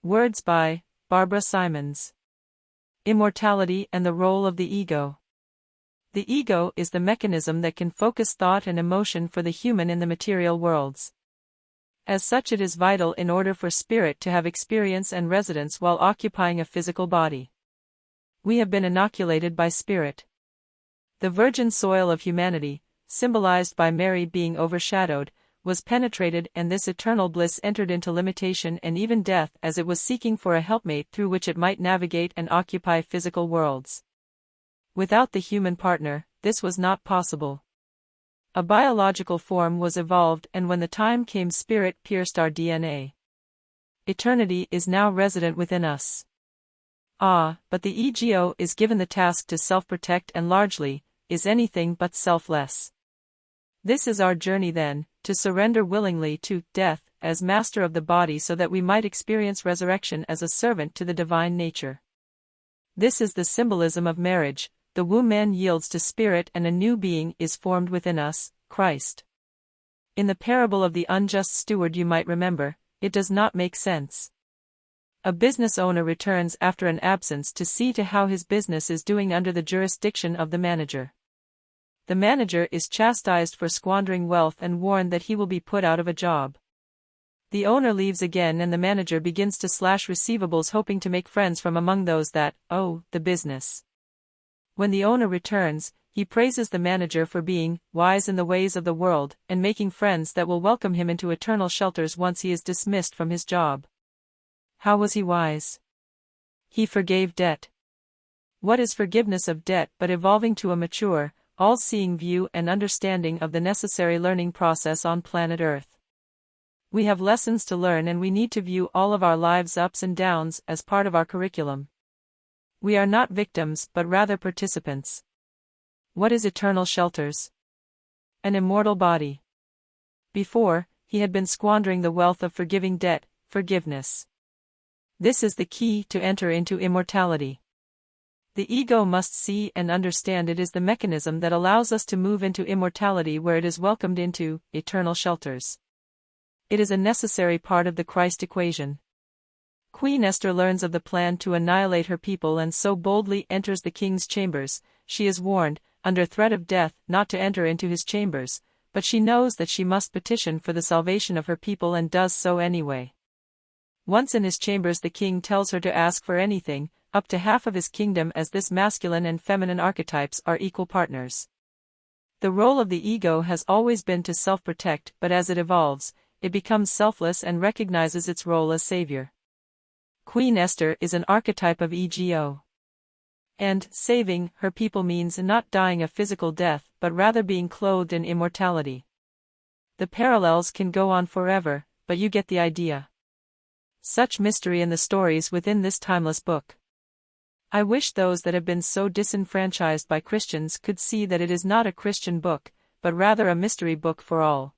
Words by Barbara Symons. Immortality and the role of the ego. The ego is the mechanism that can focus thought and emotion for the human in the material worlds. As such, it is vital in order for spirit to have experience and residence while occupying a physical body. We have been inoculated by spirit. The virgin soil of humanity, symbolized by Mary being overshadowed, was penetrated, and this eternal bliss entered into limitation and even death as it was seeking for a helpmate through which it might navigate and occupy physical worlds. Without the human partner, this was not possible. A biological form was evolved, and when the time came, spirit pierced our DNA. Eternity is now resident within us. But the ego is given the task to self-protect and largely is anything but selfless. This is our journey then, to surrender willingly to death as master of the body so that we might experience resurrection as a servant to the divine nature. This is the symbolism of marriage. The womb man yields to spirit and a new being is formed within us, Christ. In the parable of the unjust steward, you might remember, it does not make sense. A business owner returns after an absence to see to how his business is doing under the jurisdiction of the manager. The manager is chastised for squandering wealth and warned that he will be put out of a job. The owner leaves again, and the manager begins to slash receivables, hoping to make friends from among those that owe the business. When the owner returns, he praises the manager for being wise in the ways of the world and making friends that will welcome him into eternal shelters once he is dismissed from his job. How was he wise? He forgave debt. What is forgiveness of debt but evolving to a mature, all-seeing view and understanding of the necessary learning process on planet Earth? We have lessons to learn, and we need to view all of our lives' ups and downs as part of our curriculum. We are not victims but rather participants. What is eternal shelters? An immortal body. Before, he had been squandering the wealth of forgiving debt, forgiveness. This is the key to enter into immortality. The ego must see and understand it is the mechanism that allows us to move into immortality, where it is welcomed into eternal shelters. It is a necessary part of the Christ equation. Queen Esther learns of the plan to annihilate her people and so boldly enters the king's chambers. She is warned, under threat of death, not to enter into his chambers, but she knows that she must petition for the salvation of her people and does so anyway. Once in his chambers, the king tells her to ask for anything, up to half of his kingdom, as this masculine and feminine archetypes are equal partners. The role of the ego has always been to self-protect, but as it evolves, it becomes selfless and recognizes its role as savior. Queen Esther is an archetype of ego. And saving her people means not dying a physical death, but rather being clothed in immortality. The parallels can go on forever, but you get the idea. Such mystery in the stories within this timeless book. I wish those that have been so disenfranchised by Christians could see that it is not a Christian book, but rather a mystery book for all.